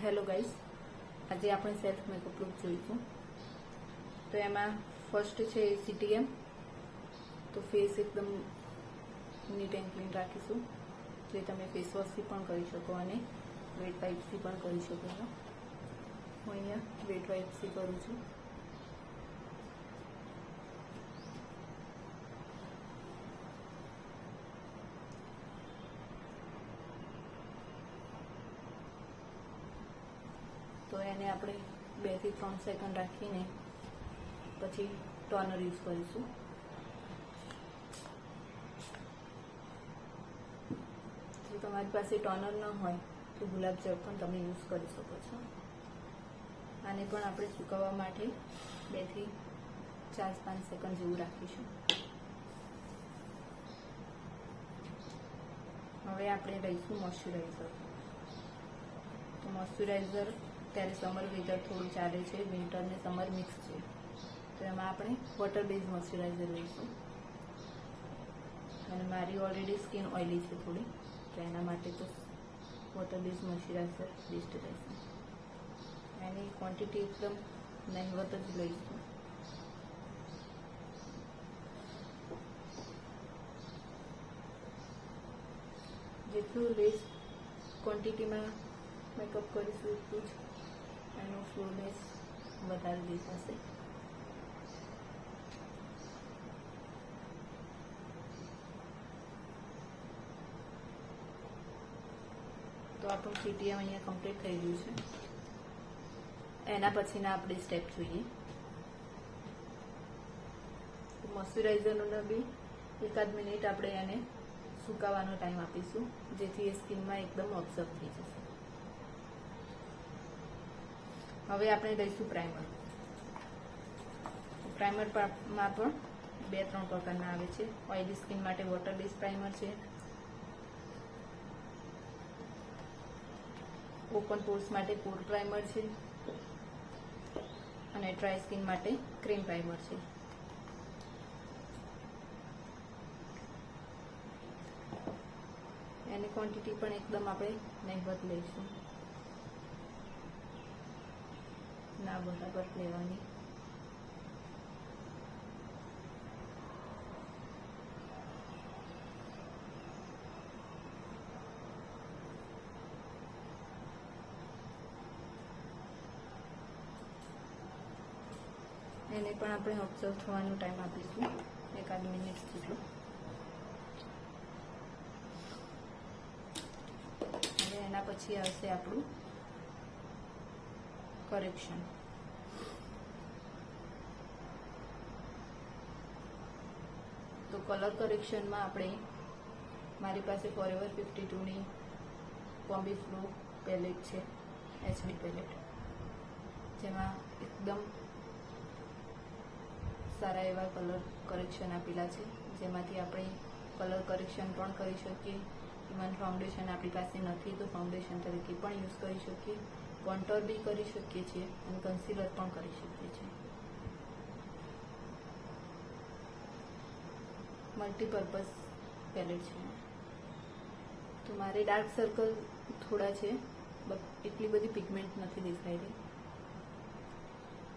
Hello guys, આજે આપણે self makeup look જોઈશું. તો એમાં ફર્સ્ટ છે CTM. તો ફેસ એકદમ નીટ એન્ડ ક્લીન રાખીશું, જે તમે ફેસ વોશથી પણ કરી શકો અને વેટ વાઇપ્સથી પણ કરી શકો છો. હું અહીંયા વેટ વાઇપ્સથી કરું છું. તો એને આપણે 2 થી 3 સેકન્ડ રાખીને પછી ટોનર યુઝ કરીશું. જો તમારી પાસે ટોનર ન હોય તો ગુલાબ જળ પણ તમે યુઝ કરી શકો છો. આને પણ આપણે સુકાવવા માટે 2 થી 4-5 સેકન્ડ જેવું રાખીશું. હવે આપણે લઈશું મોઇશ્ચરાઇઝર. તો મોઇશ્ચરાઇઝર ત્યારે સમર વેધર થોડું ચાલે છે, વિન્ટર ને સમર મિક્સ છે, તો એમાં આપણે વોટર બેઝ મોઇશ્ચરાઇઝર લઈશું. અને મારી ઓલરેડી સ્કિન ઓઇલી છે થોડી, તો એના માટે તો વોટર બેઝ મોઇશ્ચરાઇઝર બેસ્ટ રહેશે. એની ક્વોન્ટિટી એકદમ નહિવત જ લઈશું. જેટલું લેસ ક્વોન્ટિટીમાં મેકઅપ કરીશું એટલું જ એનો ફ્લોનેસ વધારે દેખાશે. તો આપણું CTM અહીંયા કમ્પ્લીટ થઈ ગયું છે. એના પછીના આપણે સ્ટેપ જોઈએ. મોઇશ્ચરાઇઝરનો બી 1-8 મિનિટ આપણે એને સુકાવાનો ટાઈમ આપીશું, જેથી એ સ્કિનમાં એકદમ ઓબ્ઝર્વ થઈ જશે. હવે આપણે લઈશું પ્રાઇમર. પ્રાઇમરમાં પણ 2-3 પ્રકારના આવે છે. ઓઇલી સ્કિન માટે વોટર બેઝ પ્રાઇમર છે, ઓપન પોર્સ માટે પોર પ્રાઇમર છે, અને ડ્રાય સ્કિન માટે ક્રીમ પ્રાઇમર છે. એની ક્વોન્ટિટી પણ એકદમ આપણે નહિવત લઈશું, ના બરાબર લેવાની. એને પણ આપણે ઓબ્ઝર્વ થવાનો ટાઈમ આપીશું 1-8 મિનિટ જેટલો. અને એના પછી આવશે આપણું કરેક્શન. તો કલર કરેક્શનમાં આપણે મારી પાસે ફોરએવર 52ની કોમ્બી ફ્લો પેલેટ છે, HD પેલેટ, જેમાં એકદમ સારા એવા કલર કરેક્શન આપેલા છે, જેમાંથી આપણે કલર કરેક્શન પણ કરી શકીએ. ઇવન ફાઉન્ડેશન આપણી પાસે નથી તો ફાઉન્ડેશન તરીકે પણ યુઝ કરી શકીએ, કોન્ટોર બી કરી શકીએ છીએ અને કન્સીલર પણ કરી શકીએ છીએ. મલ્ટીપર્પઝ પેલેટ છે. તો મારે ડાર્ક સર્કલ થોડા છે, એટલી બધી પિગમેન્ટ નથી દેખાઈ રહી,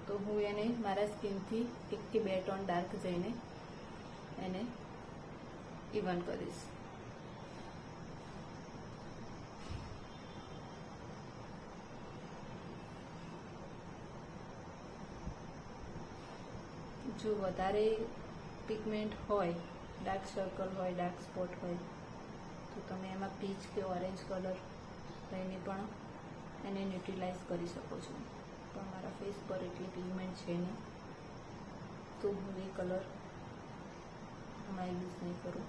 તો હું એને મારા સ્કિનથી 1 કે 2 ટોન ડાર્ક જઈને એને ઇવન કરીશ. જો વધારે પિગમેન્ટ હોય, ડાર્ક સર્કલ હોય, ડાર્ક સ્પોટ હોય, તો તમે એમાં પીચ કે ઓરેન્જ કલર લઈને પણ એને ન્યુટ્રલાઇઝ કરી શકો છો. પણ મારા ફેસ પર એટલી પિગમેન્ટ છે નહીં, તો હું એ કલર આમાં યુઝ નહીં કરું.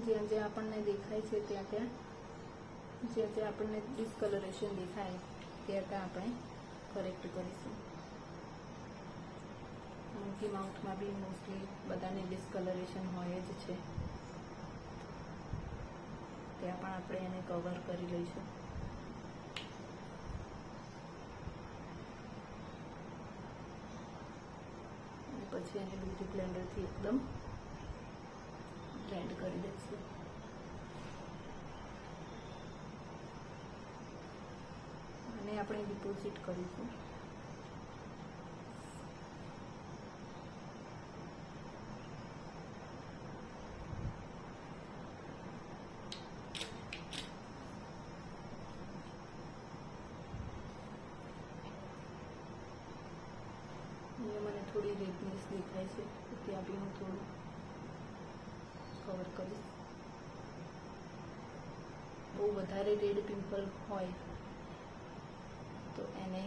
જ્યાં જ્યાં આપણને દેખાય છે ત્યાં જ્યાં જ્યાં આપણને ડિસ્કલરેશન દેખાય ત્યાં આપણે કરેક્ટ કરીશું. મિકી માઉથમાં બી મોસ્ટલી બધાને ડિસ્કલરેશન હોય જ છે, ત્યાં પણ આપણે એને કવર કરી લઈશું. અને પછી એને બ્યુટી બ્લેન્ડરથી એકદમ બ્લેન્ડ કરી દઈશું. અને આપણે ડિપોઝિટ કરીશું. મને થોડી રેડનેસ દેખાય છે, તો ત્યાં બી હું થોડું કવર કરીશ. બહુ વધારે રેડ પિમ્પલ હોય તો એને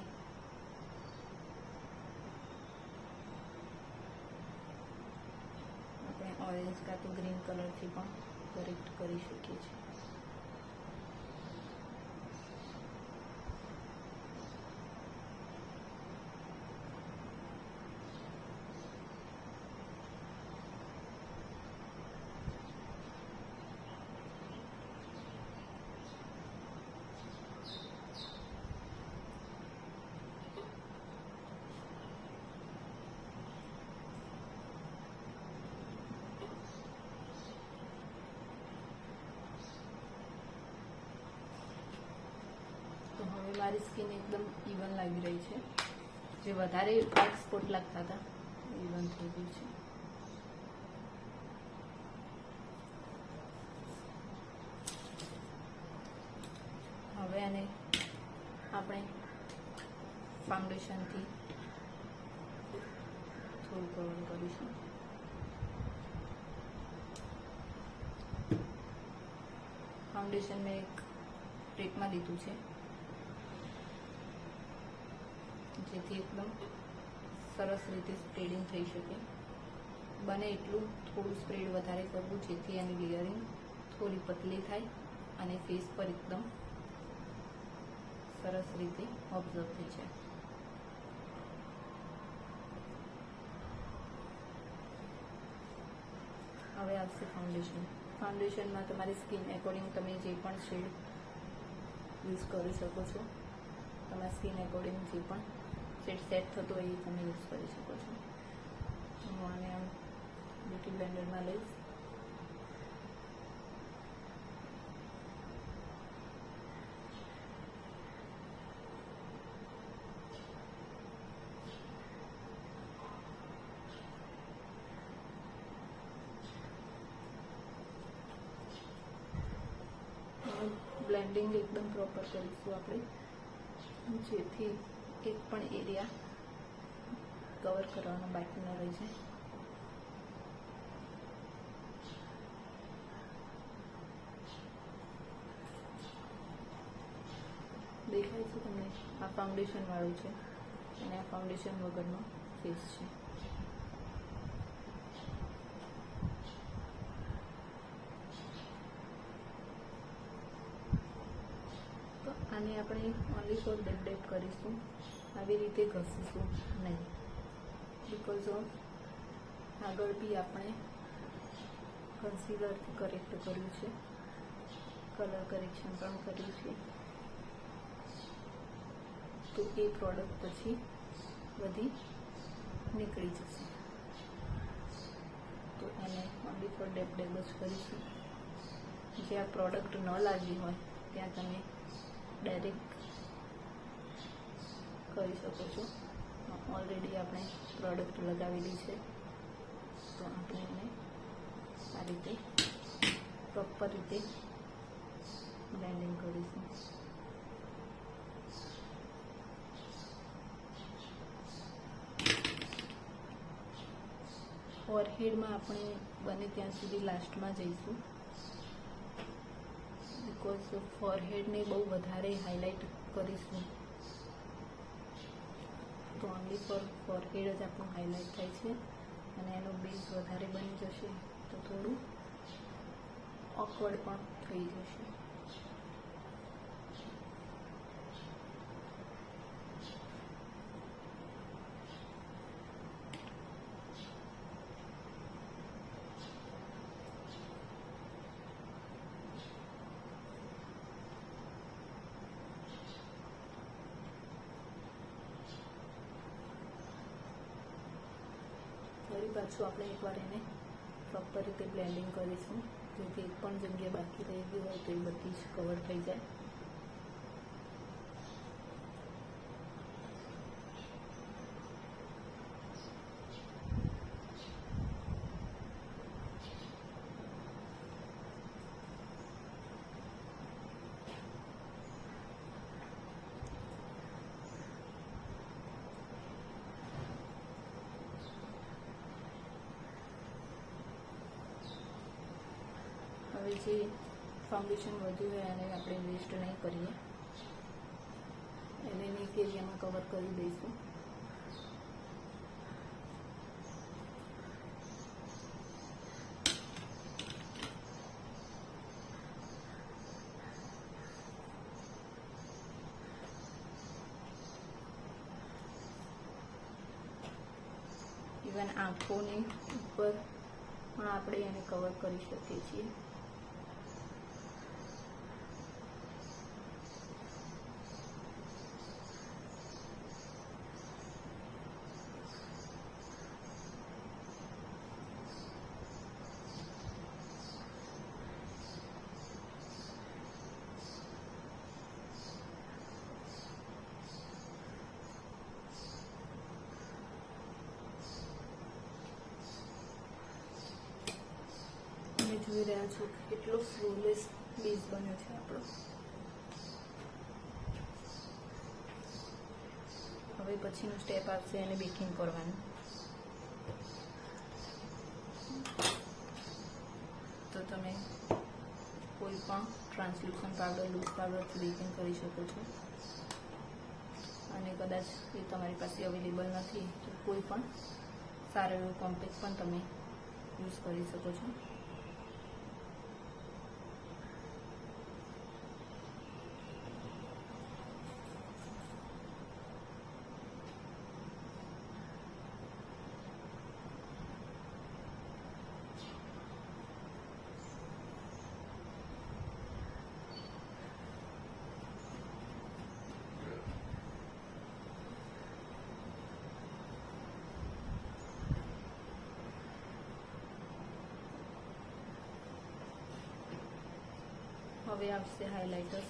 આપણે ઓરેન્જ કાં તો ગ્રીન કલરથી પણ કરેક્ટ કરી શકીએ છીએ. હવે મારી સ્કિન એકદમ ઇવન લાગી રહી છે. જે વધારે ડાર્ક સ્પોટ લાગતા હતા ઇવન થઈ ગયું છે. હવે આને આપણે ફાઉન્ડેશનથી થોડું કવર કરીશું. ફાઉન્ડેશન મેં એક પ્લેટમાં લીધું છે, જેથી એકદમ સરસ રીતે સ્પ્રેડિંગ થઈ શકે. બને એટલું થોડું સ્પ્રેડ વધારે કરવું, જેથી એની લેયરિંગ થોડી પતલી થાય અને ફેસ પર એકદમ સરસ રીતે ઓબ્ઝર્વ થઈ જાય. હવે આવશે ફાઉન્ડેશન. ફાઉન્ડેશનમાં તમારી સ્કિન એકોર્ડિંગ તમે જે પણ શેડ યુઝ કરી શકો છો. તમારા સ્કિન એકોર્ડિંગ જે પણ શેડ સેટ થતો હોય એ તમે યુઝ કરી શકો છો. હું આને આમ બ્યુટી બ્લેન્ડરમાં લઈશ. બ્લેન્ડિંગ એકદમ પ્રોપર કરીશું આપણે, જેથી એક પણ એરિયા કવર કરવાનો બાકી ન રહી જાય. દેખાય છે તમને? આ ફાઉન્ડેશન વાળું છે અને આ ફાઉન્ડેશન વગરનો ફેસ છે. આને આપણે ઓનલી ફોર ડેપ કરીશું, આવી રીતે ઘસીશું નહીં. બિકોઝ ઓફ આગળ બી આપણે કન્સીલરથી કરેક્ટ કર્યું છે, કલર કરેક્શન પણ કર્યું છે, તો એ પ્રોડક્ટ પછી બધી નીકળી જશે. તો એને ઓનલી ફોર ડેપ જ કરીશું. જે આ પ્રોડક્ટ ન લાગી હોય ત્યાં તમે ડાયરેક્ટ કરી શકો છો. ઓલરેડી આપણે પ્રોડક્ટ લગાવેલી છે, તો આપણે એને આ રીતે પ્રોપર રીતે બ્લેન્ડિંગ કરીશું. ફોરહેડમાં આપણે બને ત્યાં સુધી લાસ્ટમાં જઈશું, બિકોઝ ફોરહેડને બહુ વધારે હાઇલાઇટ કરીશું તો ઓનલી ફોર ફોરહેડ જ આપણું હાઇલાઇટ થાય છે અને એનો બેઝ વધારે બની જશે તો થોડું ઓકવર્ડ પણ થઈ જશે. ફરી પાછું આપણે એકવાર એને પ્રોપર રીતે બ્લેન્ડિંગ કરીશું, જેથી એક પણ જગ્યા બાકી રહી ગઈ હોય તો એ બધી જ કવર થઈ જાય. હવે જે ફાઉન્ડેશન વધ્યું હોય એને આપણે વેસ્ટ નહીં કરીએ, એને એક એરિયામાં કવર કરી દઈશું. ઇવન આંખોની ઉપર પણ આપણે એને કવર કરી શકીએ છીએ. જોઈ રહ્યા છો કેટલો ફ્લોલેસ બેઝ બન્યો છે આપણો. હવે પછીનું સ્ટેપ આવશે એને બેકિંગ કરવાનું. તો તમે કોઈ પણ ટ્રાન્સલ્યુશન પાવડર, લૂઝ પાવડરથી બેકિંગ કરી શકો છો. અને કદાચ એ તમારી પાસે અવેલેબલ નથી તો કોઈ પણ સારો એવો કોમ્પેક્ટ પણ તમે યુઝ કરી શકો છો. હવે આવશે હાઇલાઇટર.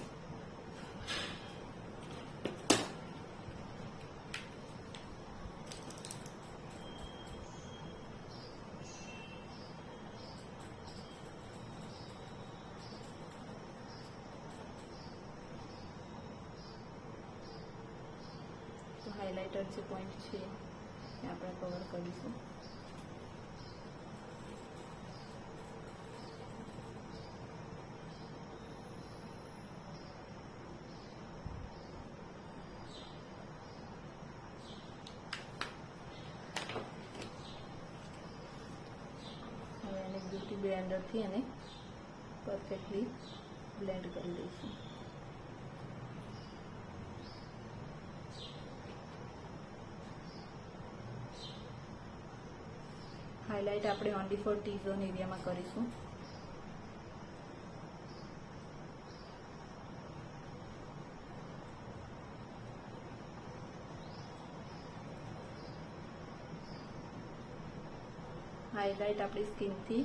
તો હાઇલાઇટર જે પોઈન્ટ છે એ આપણે કવર કરીશું. બ્યુટી બ્લેન્ડરથી એને પરફેક્ટલી બ્લેન્ડ કરી દઈશું. હાઇલાઇટ આપણે ઓનલી ફોર ટી ઝોન એરિયામાં કરીશું. હાઇલાઇટ આપણી સ્કિનથી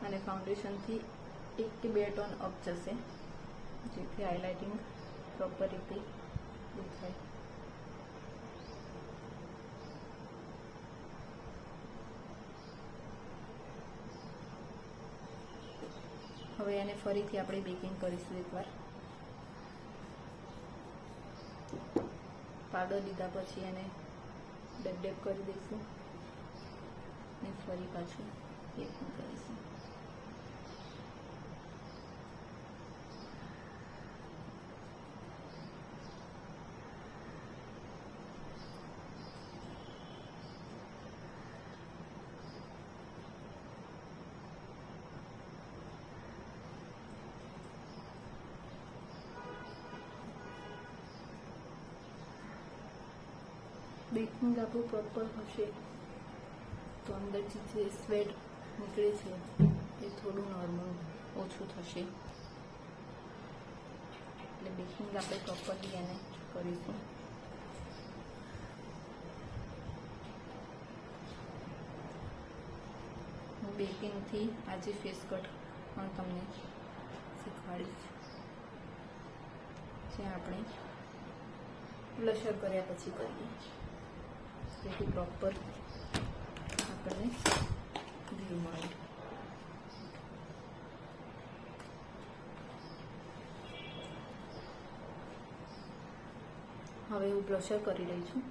અને ફાઉન્ડેશનથી 1 કે 2 ટોન અપ જશે, જેથી હાઇલાઇટિંગ પ્રોપર રીતે દેખાય. હવે એને ફરીથી આપણે બેકિંગ કરીશું એકવાર. પાવડર લીધા પછી એને ડેબ કરી દઈશું ને ફરી પાછું બેકિંગ કરીશું. બેકિંગ આપણું પ્રોપર હશે તો અંદરથી જે સ્વેટ નીકળે છે એ થોડું નોર્મલ ઓછું થશે. એટલે બેકિંગ આપણે પ્રોપરલી એને કરીશું. બેકિંગથી આજે ફેસ કટ પણ તમને શીખવાડીશ, જે આપણે બ્લશર કર્યા પછી કરીએ, જેથી પ્રોપર આપણને વ્યૂ મળે. હવે હું બ્લશર કરી રહી છું.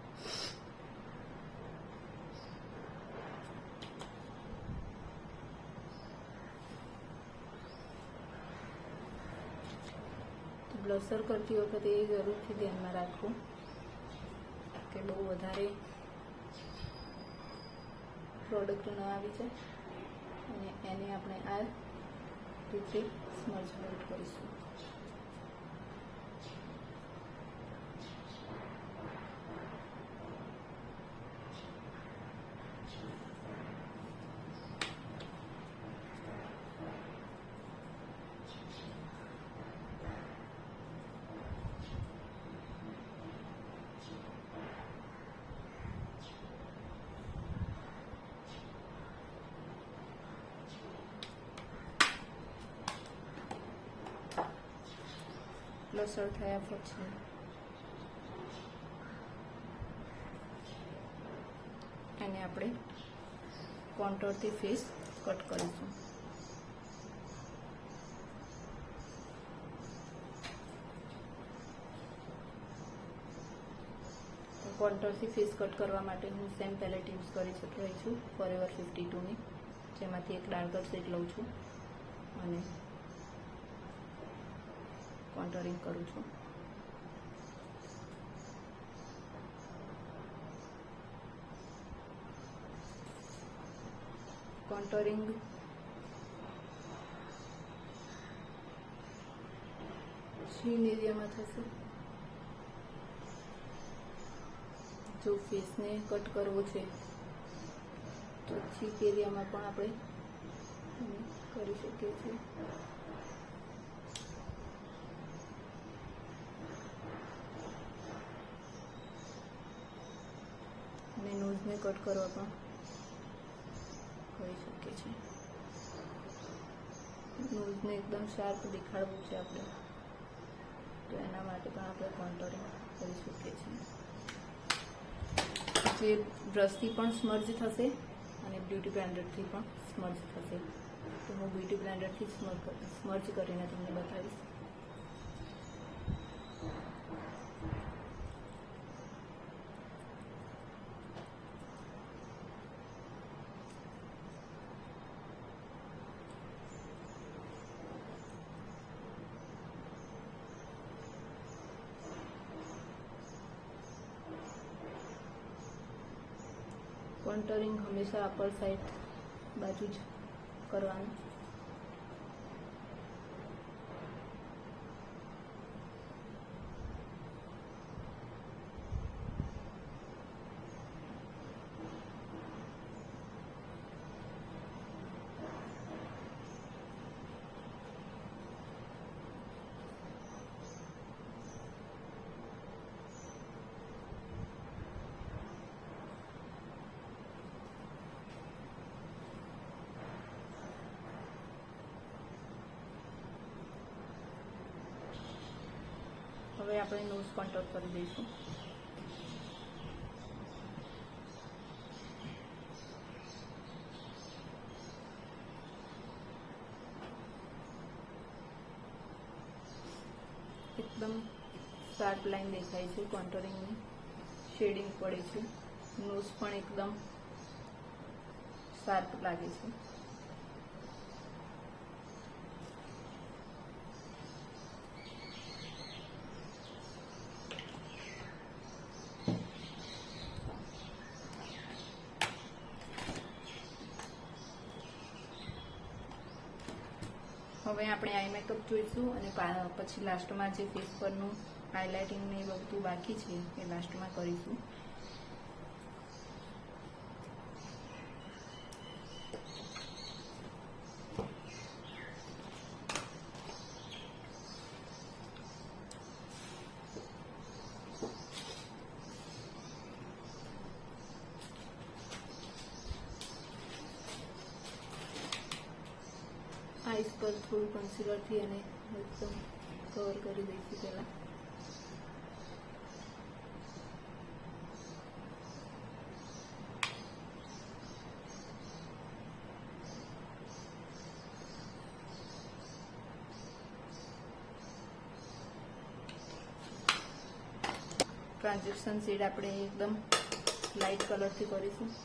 બ્લશર કરતી વખતે એ જરૂરથી ધ્યાનમાં રાખવું કે બહુ વધારે પ્રોડક્ટ ન આવી જાય, અને એને આપણે આ રીતે સ્મર્જ આઉટ કરીશું. બ્લશર થયા પછી એને આપણે કોન્ટોરથી ફેસ કટ કરીશું. કોન્ટોરથી ફેસ કટ કરવા માટે હું સેમ પેલેટ યુઝ કરી રહી છું, ફોરએવર 52ની, જેમાંથી એક ડાર્કર શેડ લઉં છું અને કોન્ટોરિંગ કરું છું. કોન્ટોરિંગ ચીન એરિયામાં થશે. જો ફેસને કટ કરવો છે તો ચીક એરિયામાં પણ આપણે કરી શકીએ છીએ. અને નોઝને કટ કરવા પણ કરી શકીએ છીએ. નોઝને એકદમ શાર્પ દેખાડવું છે આપણે, તો એના માટે પણ આપણે કોન્ટોરિંગ કરી શકીએ છીએ, જે બ્રશથી પણ સ્મર્જ થશે અને બ્યુટી બ્લેન્ડરથી પણ સ્મર્જ થશે. તો હું બ્યુટી બ્લેન્ડરથી સ્મર્જ કરીને તમને બતાવીશ. કોન્ટોરિંગ હંમેશા અપર સાઈડ બાજુ જ કરવાનું. હવે આપણે નોઝ કોન્ટોર કરી દઈશું. એકદમ શાર્પ લાઈન દેખાય છે, કોન્ટોરિંગની શેડિંગ પડે છે, નોઝ પણ એકદમ શાર્પ લાગે છે. હવે આપણે આઈ મેકઅપ જોઈશું અને પછી લાસ્ટમાં જે ફેસ પરનું હાઇલાઇટિંગ ને એ બધું બાકી છે એ લાસ્ટમાં કરીશું. પર થોડું કન્સીલરથી એને એકદમ કવર કરી દઈશું પહેલાં. ટ્રાન્ઝેક્શન શેડ આપણે એકદમ લાઇટ કલરથી કરીશું.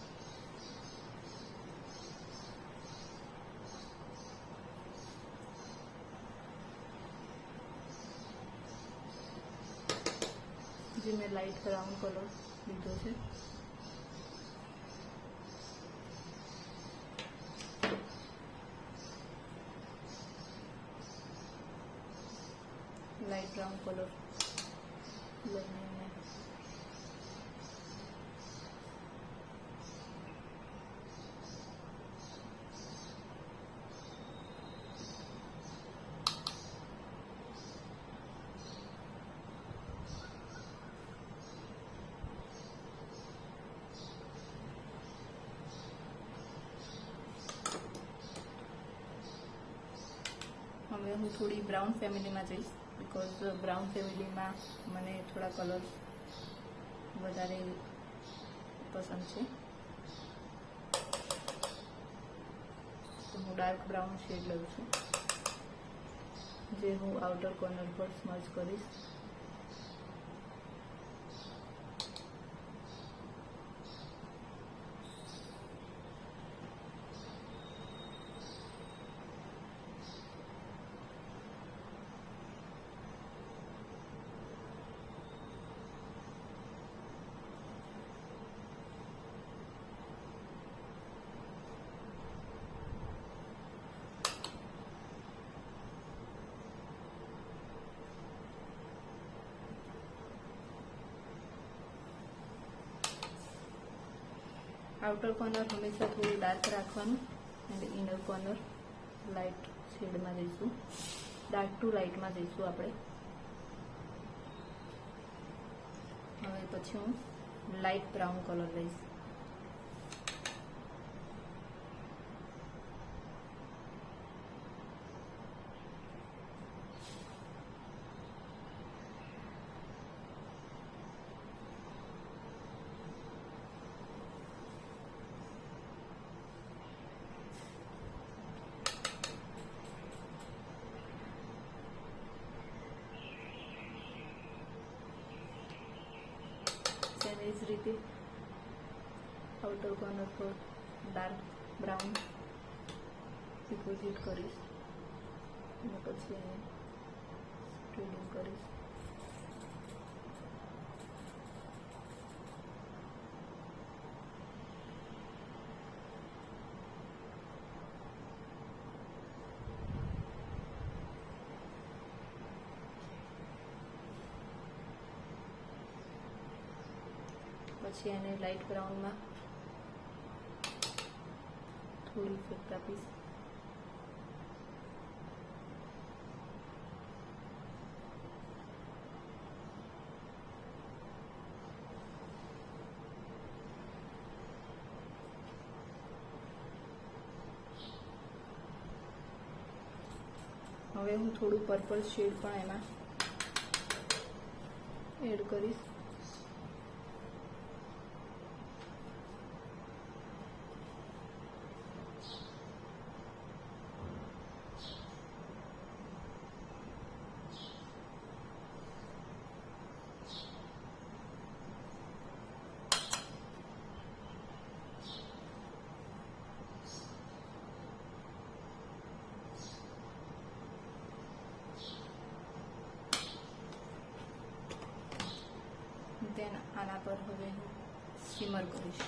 જે મેં લાઇટ બ્રાઉન કલર લીધો છે. લાઇટ બ્રાઉન કલર લઈને હવે હું થોડી બ્રાઉન ફેમિલીમાં જઈશ, બિકોઝ બ્રાઉન ફેમિલીમાં મને થોડા કલર વધારે પસંદ છે. તો હું ડાર્ક બ્રાઉન શેડ લઉં છું, જે હું આઉટર કોર્નર પર સ્મર્ચ કરીશ. આઉટર કોર્નર હંમેશા થોડું ડાર્ક રાખવાનું અને ઇનર કોર્નર લાઇટ શેડમાં જઈશું, ડાર્ક ટુ લાઇટમાં જઈશું આપણે. હવે પછી હું લાઇટ બ્રાઉન કલર લઈશ. એ જ રીતે આઉટર કોર્નર પર ડાર્ક બ્રાઉન ડિપોઝિટ કરીશ અને પછી એને સ્ટ્રેડિંગ કરીશ. પછી એને લાઇટ બ્રાઉનમાં થોડી ઇફેક્ટ આપીશ. હવે હું થોડું પર્પલ શેડ પણ એમાં એડ કરીશ. દેન આના પર હવે હું શિમર કરીશ.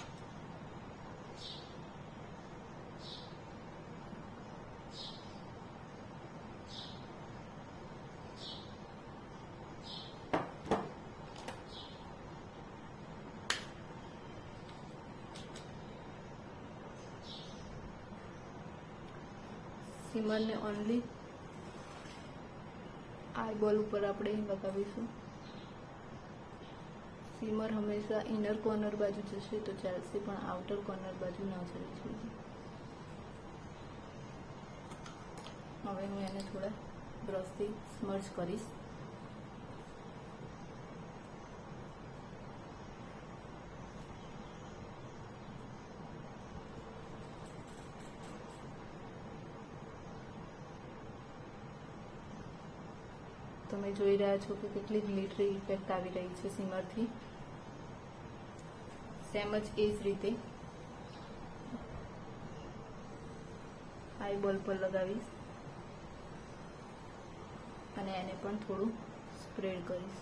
શિમરને ઓનલી આઈબોલ ઉપર આપણે લગાવીશું. શિમર હંમેશા ઇનર કોર્નર બાજુ જશે તો ચાલશે, પણ આઉટર કોર્નર બાજુ ન જવી જોઈએ. હવે હું એને થોડા બ્રશથી સ્મર્જ કરીશ. તમે જોઈ રહ્યા છો કે કેટલી ગ્લિટરી ઇફેક્ટ આવી રહી છે સિમરથી. સેમ જ એ જ રીતે આઈબોલ પર લગાવીશ અને એને પણ થોડું સ્પ્રેડ કરીશ.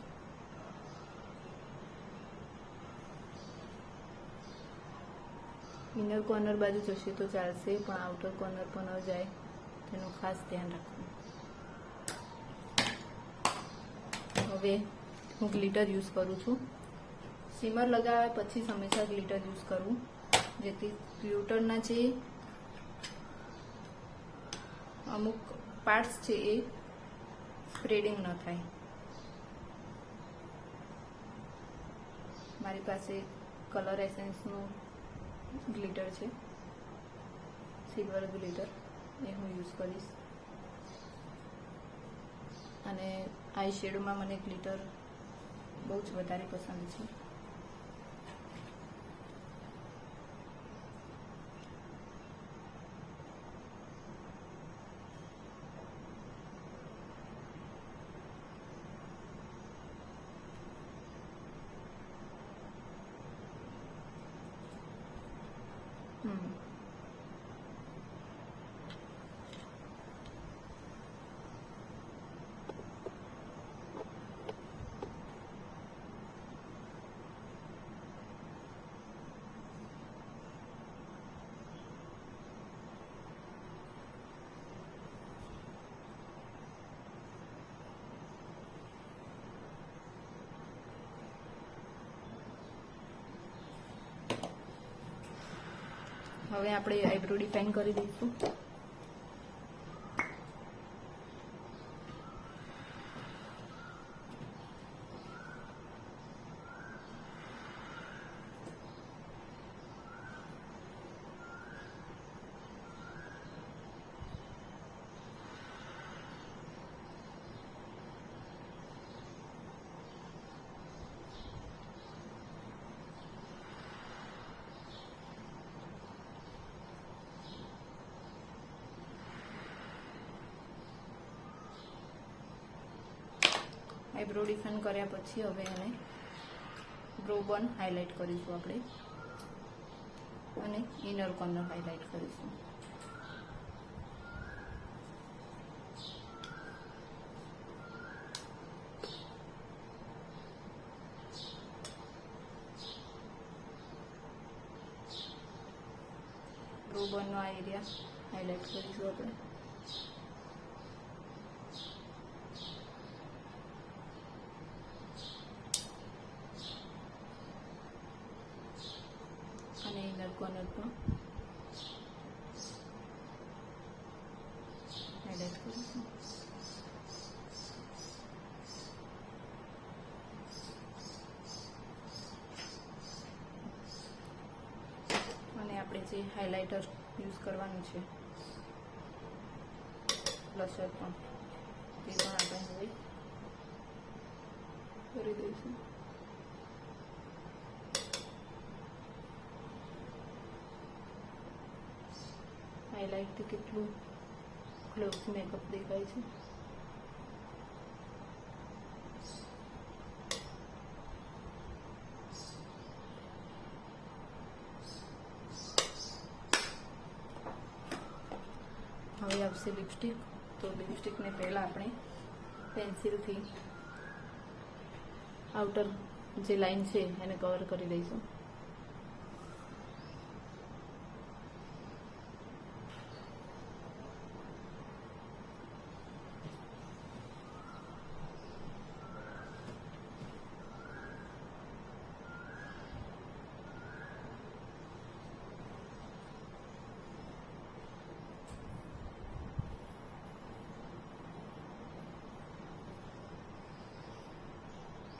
ઇનર કોર્નર બાજુ જશે તો ચાલશે, પણ આઉટર કોર્નર પણ ન જાય તેનું ખાસ ધ્યાન રાખવું. હવે હું ગ્લિટર યુઝ કરું છું. સિમર લગાવ્યા પછી હંમેશા ગ્લિટર યુઝ કરવું, જેથી ગ્લિટરના જે અમુક પાર્ટ્સ છે એ સ્પ્રેડિંગ ન થાય. મારી પાસે કલર એસેન્સનું ગ્લિટર છે, સિલ્વર ગ્લિટર, એ હું યુઝ કરીશ. અને આઈ શેડોમાં મને ગ્લિટર બહુ જ વધારે પસંદ છે. હવે આપણે આઈબ્રો ડિફાઇન કરી દઈશું. આઈબ્રો ડિફાઇન કર્યા પછી હવે એને બ્રો બન હાઇલાઇટ કરીશું આપણે, અને ઇનર કોર્નર હાઇલાઇટ કરીશું. બ્રો બનનો આ એરિયા હાઇલાઇટ કરીશું આપણે. અને ઇનર કોર્નર પણ હાઇલાઇટ કરીશું. અને આપણે જે હાઇલાઇટર યુઝ કરવાનું છે બ્લશર પણ, તે પણ આપણે હવે કરી દઈશું. હાઇલાઇટથી કેટલું ક્લોઝ મેકઅપ દેખાય છે. હવે આવશે લિપસ્ટિક. તો લિપસ્ટિકને પહેલાં આપણે પેન્સિલથી આઉટર જે લાઈન છે એને કવર કરી દઈશું.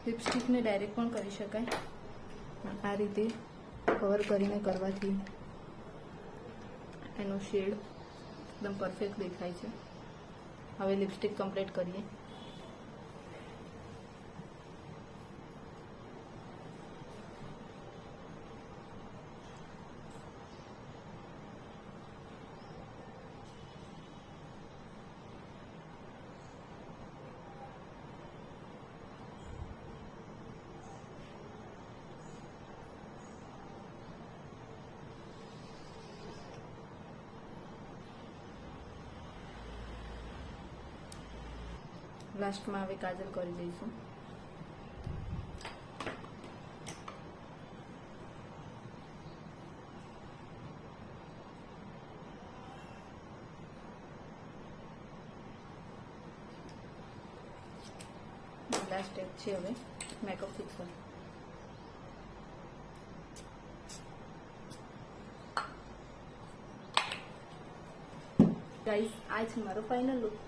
લિપસ્ટિકને ડાયરેક્ટ પણ કરી શકાય, આ રીતે કવર કરીને કરવાથી એનો શેડ એકદમ પરફેક્ટ દેખાય છે. હવે લિપસ્ટિક કમ્પ્લીટ કરીએ. લાસ્ટમાં હવે કાજલ કરી દઈશું. લાસ્ટ સ્ટેપ છે હવે મેકઅપ ફિક્સર. ગાઈસ આ છે મારો ફાઇનલ લુક.